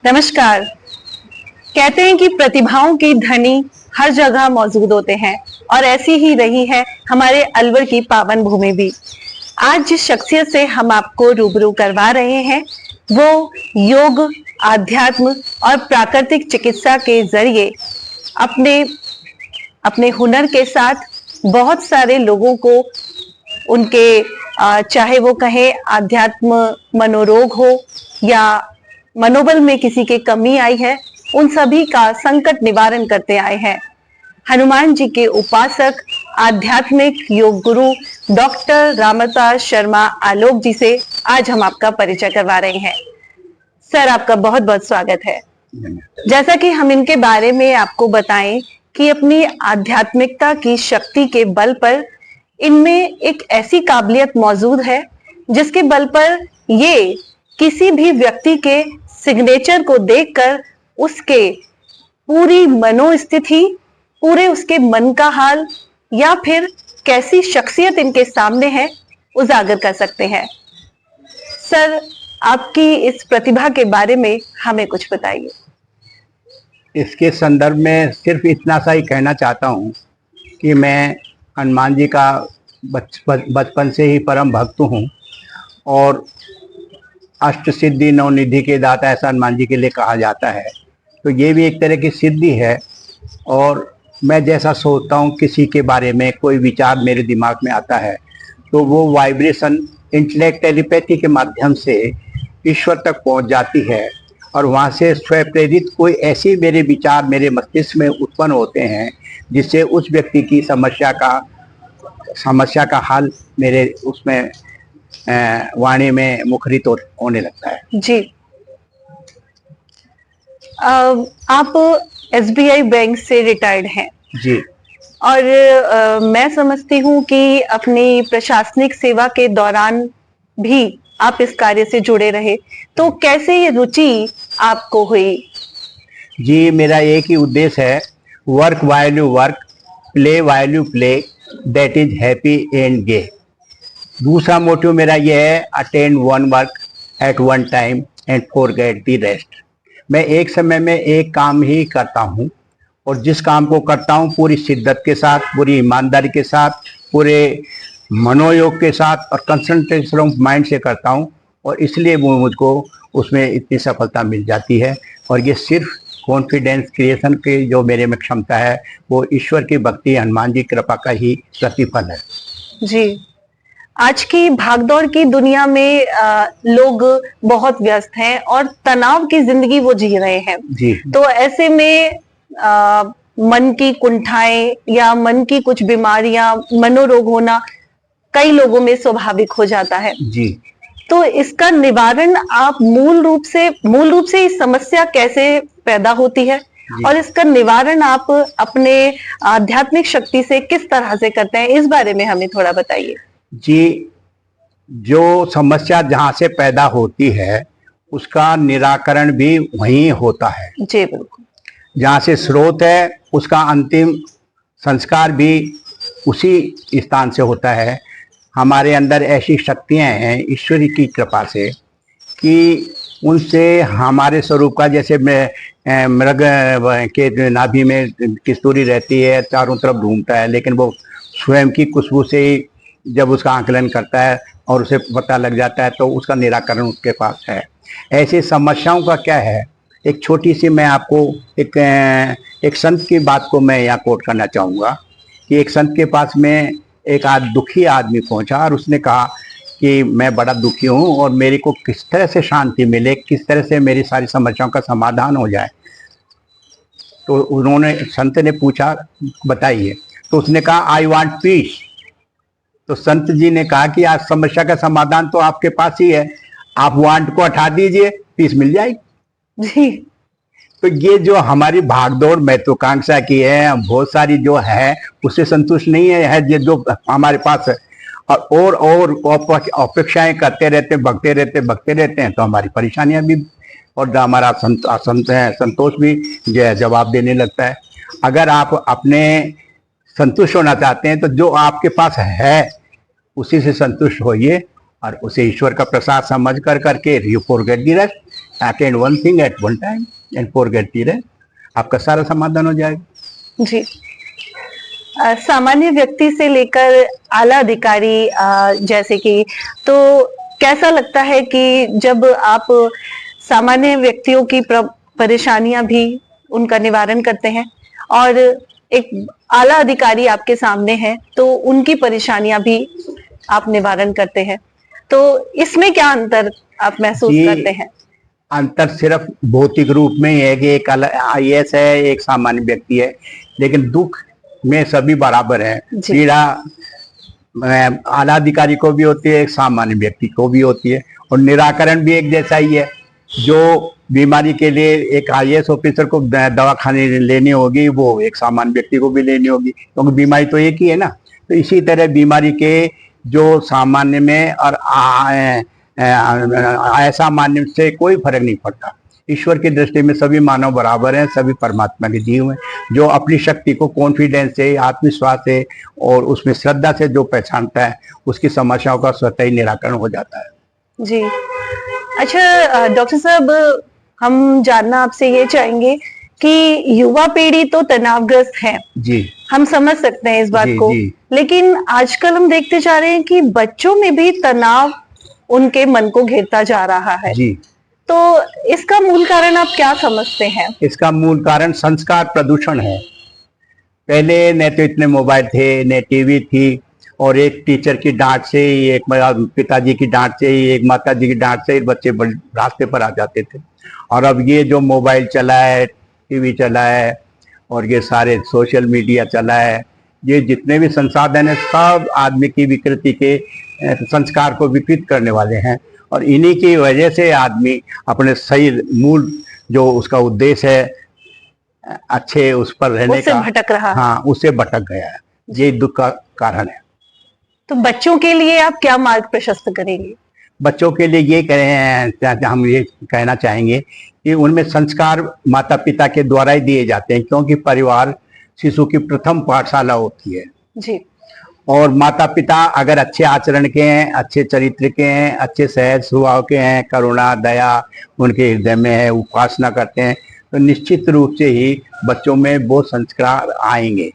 नमस्कार। कहते हैं कि प्रतिभाओं की धनी हर जगह मौजूद होते हैं और ऐसी ही रही है हमारे अलवर की पावन भूमि भी। आज जिस शख्सियत से हम आपको रूबरू करवा रहे हैं वो योग, आध्यात्म और प्राकृतिक चिकित्सा के जरिए अपने अपने हुनर के साथ बहुत सारे लोगों को उनके चाहे वो कहें आध्यात्म मनोरोग हो या मनोबल में किसी के कमी आई है, उन सभी का संकट निवारण करते आए हैं। हनुमान जी के उपासक आध्यात्मिक योग गुरु डॉक्टर रामता शर्मा आलोक जी से आज हम आपका परिचय करवा रहे हैं। सर, आपका बहुत बहुत स्वागत है। जैसा कि हम इनके बारे में आपको बताएं कि अपनी आध्यात्मिकता की शक्ति के बल पर इनमें एक ऐसी काबिलियत मौजूद है जिसके बल पर ये किसी भी व्यक्ति के सिग्नेचर को देखकर उसके पूरी मनोस्थिति, पूरे उसके मन का हाल या फिर कैसी शख्सियत इनके सामने है उजागर कर सकते हैं। सर, आपकी इस प्रतिभा के बारे में हमें कुछ बताइए। इसके संदर्भ में सिर्फ इतना सा ही कहना चाहता हूँ कि मैं हनुमान जी का बचपन से ही परम भक्त हूँ और अष्ट सिद्धि नवनिधि के दाता ऐसा हनुमान जी के लिए कहा जाता है। तो ये भी एक तरह की सिद्धि है और मैं जैसा सोचता हूँ, किसी के बारे में कोई विचार मेरे दिमाग में आता है तो वो वाइब्रेशन इंटेलेक्ट टेलीपैथी के माध्यम से ईश्वर तक पहुँच जाती है और वहाँ से स्वप्रेरित कोई ऐसे मेरे विचार मेरे मस्तिष्क में उत्पन्न होते हैं जिससे उस व्यक्ति की समस्या का हल मेरे उसमें वाणी में मुखरित होने लगता है। जी, आप एसबीआई बैंक से रिटायर्ड हैं। जी। और मैं समझती हूँ कि अपनी प्रशासनिक सेवा के दौरान भी आप इस कार्य से जुड़े रहे, तो कैसे ये रुचि आपको हुई? जी, मेरा एक ही उद्देश्य है, work while you work, play while you play, that is happy and gay. दूसरा मोटिव मेरा यह है, attend one work at one time and forget the rest. मैं एक समय में एक काम ही करता हूँ और जिस काम को करता हूँ पूरी शिद्दत के साथ, पूरी ईमानदारी के साथ, पूरे मनोयोग के साथ और कंसंट्रेशन ऑफ माइंड से करता हूँ और इसलिए वो मुझको उसमें इतनी सफलता मिल जाती है। और ये सिर्फ कॉन्फिडेंस क्रिएशन की जो मेरे में क्षमता है वो ईश्वर की भक्ति, हनुमान जी कृपा का ही प्रतिफल है। जी, आज की भागदौड़ की दुनिया में लोग बहुत व्यस्त हैं और तनाव की जिंदगी वो जी रहे हैं। जी। तो ऐसे में मन की कुंठाएं या मन की कुछ बीमारियां, मनोरोग होना कई लोगों में स्वाभाविक हो जाता है। जी। तो इसका निवारण आप मूल रूप से इस समस्या कैसे पैदा होती है और इसका निवारण आप अपने आध्यात्मिक शक्ति से किस तरह से करते हैं, इस बारे में हमें थोड़ा बताइए। जी, जो समस्या जहाँ से पैदा होती है उसका निराकरण भी वहीं होता है। जी बिल्कुल। जहाँ से स्रोत है उसका अंतिम संस्कार भी उसी स्थान से होता है। हमारे अंदर ऐसी शक्तियाँ हैं ईश्वरी की कृपा से कि उनसे हमारे स्वरूप का, जैसे मृग के नाभि में कस्तूरी रहती है, चारों तरफ घूमता है, लेकिन वो स्वयं की खुशबू से ही जब उसका आकलन करता है और उसे पता लग जाता है तो उसका निराकरण उसके पास है। ऐसी समस्याओं का क्या है, एक छोटी सी मैं आपको एक संत की बात को मैं यहाँ कोट करना चाहूँगा कि एक संत के पास में एक दुखी आदमी पहुँचा और उसने कहा कि मैं बड़ा दुखी हूँ और मेरे को किस तरह से शांति मिले, किस तरह से मेरी सारी समस्याओं का समाधान हो जाए। तो उन्होंने, संत ने पूछा बताइए, तो उसने कहा आई वांट पीस। तो संत जी ने कहा कि आज समस्या का समाधान तो आपके पास ही है, आप वांट को हटा दीजिए, पीस मिल जाएगी। जी। तो ये जो हमारी भागदौड़ महत्वाकांक्षा की है, बहुत सारी जो है उससे संतुष्ट नहीं है ये जो हमारे पास है और अपेक्षाएं करते रहते, भगते रहते हैं तो हमारी परेशानियां भी और हमारा संतोष भी जो है जवाब देने लगता है। अगर आप अपने संतुष्ट होना चाहते हैं तो जो आपके पास है उसी से संतुष्ट होइए और उसे ईश्वर का प्रसाद समझ करके you forget the rest. Attend one thing at one time and forget the rest, आपका सारा समाधान हो जाएगा। जी। सामान्य व्यक्ति से लेकर आला अधिकारी जैसे कि, तो कैसा लगता है कि जब आप सामान्य व्यक्तियों की परेशानियां भी उनका निवारण करते हैं और एक आला अधिकारी आपके सामने है तो उनकी परेशानियां भी आप निवारण करते हैं, तो इसमें क्या अंतर आप महसूस करते हैं? अंतर सिर्फ भौतिक रूप में ही है कि एक IAS है, एक सामान्य व्यक्ति है, लेकिन दुख में सभी बराबर है। पीड़ा आला अधिकारी को भी होती है, एक सामान्य व्यक्ति को भी होती है, और निराकरण भी एक जैसा ही है। जो बीमारी के लिए एक IAS ऑफिसर को दवा खाने लेनी होगी, वो एक सामान्य व्यक्ति को भी लेनी होगी, क्योंकि बीमारी तो एक ही है ना। तो इसी तरह बीमारी के जो सामान्य में और असामान्य से कोई फर्क नहीं पड़ता। ईश्वर की दृष्टि में सभी मानव बराबर हैं, सभी परमात्मा के जीव हैं। जो अपनी शक्ति को कॉन्फिडेंस से, आत्मविश्वास से और उसमें श्रद्धा से जो पहचानता है, उसकी समस्याओं का स्वतः ही निराकरण हो जाता है। जी। अच्छा डॉक्टर साहब, हम जानना आपसे ये चाहेंगे कि युवा पीढ़ी तो तनावग्रस्त है जी, हम समझ सकते हैं इस बात को, लेकिन आजकल हम देखते जा रहे हैं कि बच्चों में भी तनाव उनके मन को घेरता जा रहा है जी। तो इसका मूल कारण आप क्या समझते हैं? इसका मूल कारण संस्कार प्रदूषण है। पहले न तो इतने मोबाइल थे, न टीवी थी, और एक टीचर की डांट से, एक पिताजी की डांट से, एक माताजी की डांट से बच्चे रास्ते पर आ जाते थे। और अब ये जो मोबाइल चला है, टीवी चला है और ये सारे सोशल मीडिया चला है, ये जितने भी संसाधन है सब आदमी की विकृति के संस्कार को विकृत करने वाले हैं, और इन्हीं की वजह से आदमी अपने सही मूल जो उसका उद्देश्य है अच्छे उस पर रहने का भटक रहा, हाँ, उससे भटक गया है। ये दुख का कारण है। तो बच्चों के लिए आप क्या मार्ग प्रशस्त करेंगे? बच्चों के लिए ये कहें, हम ये कहना चाहेंगे कि उनमें संस्कार माता पिता के द्वारा ही दिए जाते हैं, क्योंकि परिवार शिशु की प्रथम पाठशाला होती है जी। और माता पिता अगर अच्छे आचरण के हैं, अच्छे चरित्र के हैं, अच्छे सहज स्वभाव के हैं, करुणा दया उनके हृदय में है, उपासना करते हैं, तो निश्चित रूप से ही बच्चों में वो संस्कार आएंगे।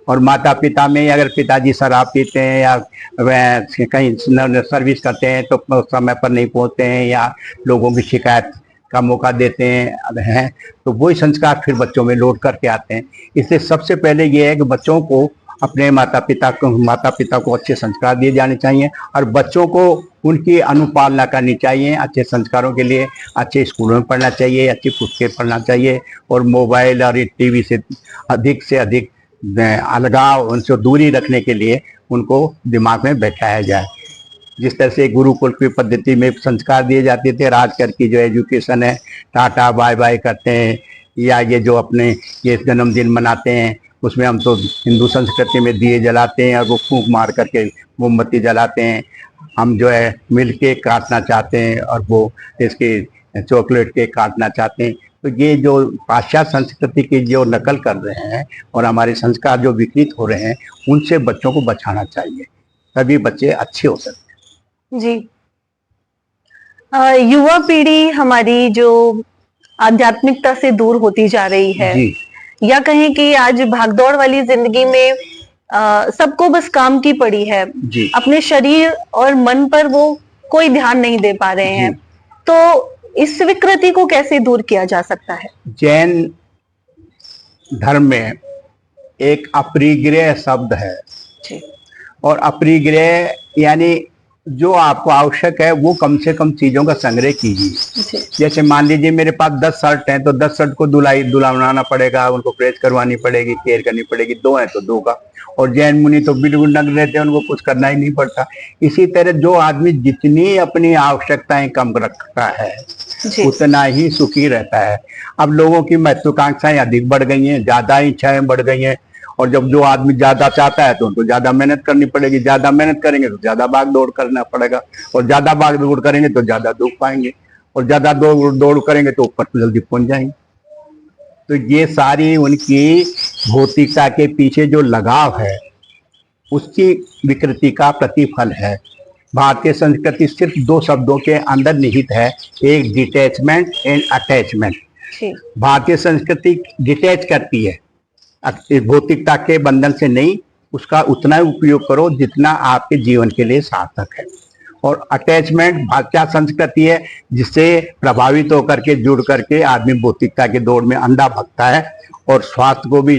और माता पिता में अगर पिताजी शराब पीते हैं या कहीं सर्विस करते हैं तो समय पर नहीं पहुंचते हैं या लोगों की शिकायत का मौका देते हैं, तो वही संस्कार फिर बच्चों में लौट करके आते हैं। इसलिए सबसे पहले ये है कि बच्चों को अपने माता पिता को अच्छे संस्कार दिए जाने चाहिए, और बच्चों को उनकी अनुपालना करनी चाहिए। अच्छे संस्कारों के लिए अच्छे स्कूलों में पढ़ना चाहिए, अच्छी पुस्तकें पढ़ना चाहिए, और मोबाइल और टीवी से अधिक अलगाव, उनसे दूरी रखने के लिए उनको दिमाग में बैठाया जाए। जिस तरह से गुरुकुल की पद्धति में संस्कार दिए जाते थे, आजकल की जो एजुकेशन है टाटा बाय बाय करते हैं, या ये जो अपने ये जन्मदिन मनाते हैं उसमें हम तो हिंदू संस्कृति में दिए जलाते हैं और वो फूंक मार करके मोमबत्ती जलाते हैं। हम जो है मिल केक काटना चाहते हैं और वो इसके चॉकलेट केक काटना चाहते हैं। तो ये जो पाश्चात्य संस्कृति की जो नकल कर रहे हैं और हमारे संस्कार जो विकृत हो रहे हैं, उनसे बच्चों को बचाना चाहिए, तभी बच्चे अच्छे हो सकते हैं जी। युवा पीढ़ी हमारी जो आध्यात्मिकता से दूर होती जा रही है जी। या कहें कि आज भागदौड़ वाली जिंदगी में सबको बस काम की पड़ी है जी। अपने शरीर और मन पर वो कोई ध्यान नहीं दे पा रहे हैं, तो इस विकृति को कैसे दूर किया जा सकता है? जैन धर्म में एक अपरिग्रह शब्द है जी। और अपरिग्रह यानी जो आपको आवश्यक है वो कम से कम चीजों का संग्रह कीजिए। जैसे मान लीजिए मेरे पास 10 शर्ट हैं तो 10 शर्ट को धुलाना पड़ेगा, उनको प्रेस करवानी पड़ेगी, केयर करनी पड़ेगी। 2 है तो 2 का। और जैन मुनि तो बिल्कुल नग्न रहते हैं, उनको कुछ करना ही नहीं पड़ता। इसी तरह जो आदमी जितनी अपनी आवश्यकताएं कम रखता है उतना ही सुखी रहता है। अब लोगों की महत्वाकांक्षाएं अधिक बढ़ गई हैं, ज्यादा इच्छाएं बढ़ गई हैं, और जब जो आदमी ज्यादा चाहता है तो उनको ज्यादा मेहनत करनी पड़ेगी। ज्यादा मेहनत करेंगे तो ज्यादा भाग दौड़ करना पड़ेगा, और ज्यादा भाग दौड़ करेंगे तो ज्यादा दुख पाएंगे, और ज्यादा दौड़ करेंगे तो ऊपर तो जल्दी पहुंच जाएंगे। तो ये सारी उनकी भौतिकता के पीछे जो लगाव है उसकी विकृति का प्रतिफल है। भारतीय संस्कृति सिर्फ दो शब्दों के अंदर निहित है, एक डिटैचमेंट एंड अटैचमेंट। भारतीय संस्कृति डिटैच करती है, भौतिकता के बंधन से नहीं, उसका उतना ही उपयोग करो जितना आपके जीवन के लिए सार्थक है। और अटैचमेंट क्या संस्कृति है, जिससे प्रभावित होकर के जुड़ करके आदमी भौतिकता के दौड़ में अंधा भगता है और स्वास्थ्य को भी,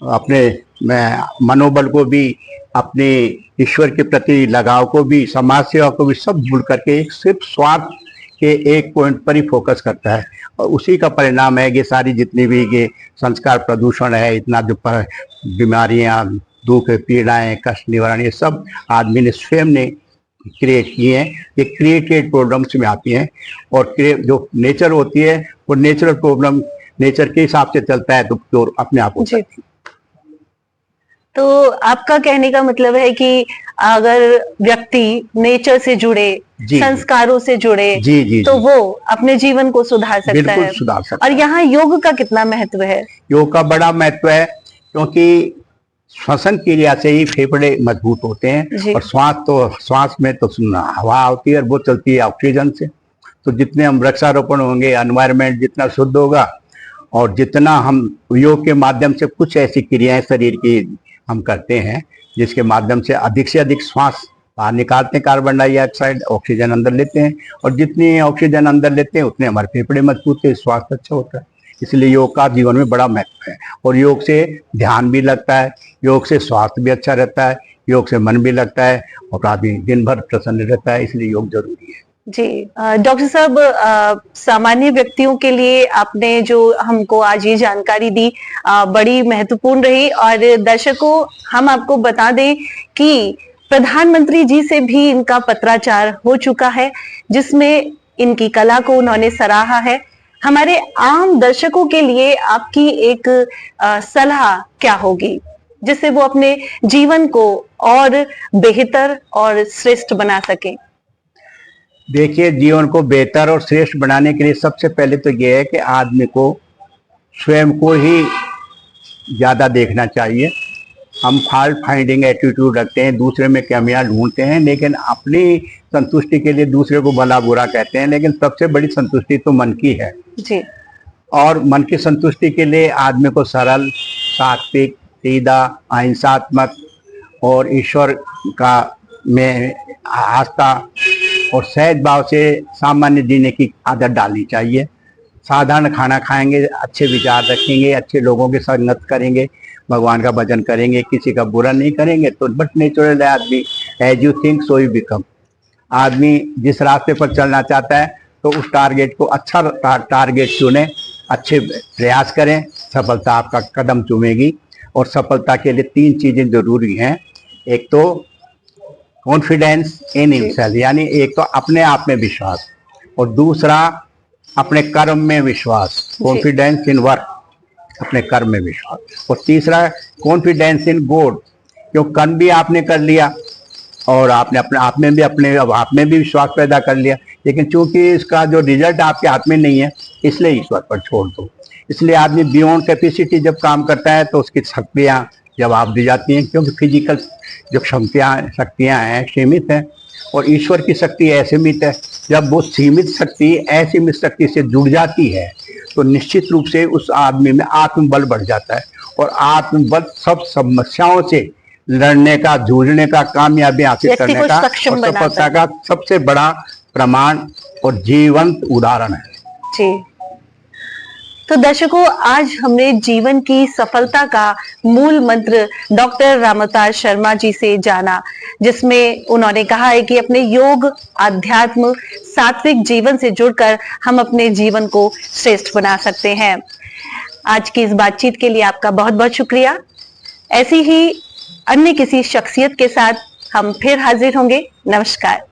अपने मनोबल को भी, अपने ईश्वर के प्रति लगाव को भी, समाज सेवा को भी, सब जुड़ करके एक सिर्फ स्वार्थ के एक पॉइंट पर ही फोकस करता है। और उसी का परिणाम है कि सारी जितनी भी ये संस्कार प्रदूषण है, इतना जो बीमारियां, दुख, पीड़ाएं, कष्ट निवारण, ये सब आदमी ने स्वयं ने क्रिएट किए हैं। ये क्रिएटेड प्रॉब्लम्स में आती हैं। और जो नेचर होती है वो नेचुरल प्रॉब्लम नेचर के हिसाब से चलता है, तो अपने आप होता है। तो आपका कहने का मतलब है कि अगर व्यक्ति नेचर से जुड़े, संस्कारों से जुड़े, तो वो अपने जीवन को सुधार सकता है। सुधार सकता और यहाँ योग का कितना महत्व है? योग का बड़ा महत्व है, क्योंकि श्वसन क्रिया से ही फेफड़े मजबूत होते हैं। और श्वास में तो हवा होती है और वो चलती है ऑक्सीजन से। तो जितने हम वृक्षारोपण होंगे, एनवायरमेंट जितना शुद्ध होगा, और जितना हम योग के माध्यम से कुछ ऐसी क्रियाएं शरीर की हम करते हैं जिसके माध्यम से अधिक श्वास बाहर निकालते हैं, कार्बन डाइऑक्साइड, ऑक्सीजन अंदर लेते हैं। और जितनी ऑक्सीजन अंदर लेते हैं उतने हमारे फेफड़े मजबूत है, स्वास्थ्य अच्छा होता है। इसलिए योग का जीवन में बड़ा महत्व है। और योग से ध्यान भी लगता है, योग से स्वास्थ्य भी अच्छा रहता है, योग से मन भी लगता है, और आदमी दिन भर प्रसन्न रहता है। इसलिए योग जरूरी है। जी डॉक्टर साहब, सामान्य व्यक्तियों के लिए आपने जो हमको आज ये जानकारी दी बड़ी महत्वपूर्ण रही। और दर्शकों, हम आपको बता दें कि प्रधानमंत्री जी से भी इनका पत्राचार हो चुका है, जिसमें इनकी कला को उन्होंने सराहा है। हमारे आम दर्शकों के लिए आपकी एक सलाह क्या होगी, जिससे वो अपने जीवन को और बेहतर और श्रेष्ठ बना सके? देखिए, जीवन को बेहतर और श्रेष्ठ बनाने के लिए सबसे पहले तो यह है कि आदमी को स्वयं को ही ज्यादा देखना चाहिए। हम फॉल्ट फाइंडिंग एटीट्यूड रखते हैं, दूसरे में कमियां ढूंढते हैं, लेकिन अपनी संतुष्टि के लिए दूसरे को भला बुरा कहते हैं। लेकिन सबसे बड़ी संतुष्टि तो मन की है जी। और मन की संतुष्टि के लिए आदमी को सरल, सात्विक, सीधा, अहिंसात्मक और ईश्वर का में आस्था और सहज भाव से सामान्य जीने की आदत डालनी चाहिए। साधारण खाना खाएंगे, अच्छे विचार रखेंगे, अच्छे लोगों के संगत करेंगे, भगवान का भजन करेंगे, किसी का बुरा नहीं करेंगे, तो बट नेचुरल है आदमी। As you think so you become. आदमी जिस रास्ते पर चलना चाहता है तो उस टारगेट को अच्छा टारगेट चुने, अच्छे प्रयास करें, सफलता आपका कदम चूमेगी। और सफलता के लिए 3 चीजें जरूरी हैं। एक तो कॉन्फिडेंस इन हिमसेल्फ, यानी एक तो अपने आप में विश्वास, और दूसरा अपने कर्म में विश्वास, कॉन्फिडेंस इन वर्क, अपने कर्म में विश्वास। और तीसरा कॉन्फिडेंस इन गॉड, क्यों कर्म भी आपने कर लिया और आपने अपने आप में भी विश्वास पैदा कर लिया, लेकिन चूंकि इसका जो रिजल्ट आपके हाथ में नहीं है, इसलिए ईश्वर पर छोड़ दो। इसलिए आदमी बियॉन्ड कैपेसिटी जब काम करता है तो उसकी शक्तियाँ जवाब दी जाती हैं, क्योंकि फिजिकल जो शक्तियाँ हैं सीमित हैं, और ईश्वर की शक्ति असीमित है। जब वो सीमित शक्ति असीमित शक्ति से जुड़ जाती है तो निश्चित रूप से उस आदमी में आत्मबल बढ़ जाता है, और आत्मबल सब समस्याओं से लड़ने का, जूझने का, कामयाबी हासिल करने का और सफलता का सबसे बड़ा प्रमाण और जीवंत उदाहरण है जी। तो दर्शकों, आज हमने जीवन की सफलता का मूल मंत्र डॉक्टर रामअवतार शर्मा जी से जाना, जिसमें उन्होंने कहा है कि अपने योग, अध्यात्म, सात्विक जीवन से जुड़कर हम अपने जीवन को श्रेष्ठ बना सकते हैं। आज की इस बातचीत के लिए आपका बहुत बहुत शुक्रिया। ऐसी ही अन्य किसी शख्सियत के साथ हम फिर हाजिर होंगे। नमस्कार।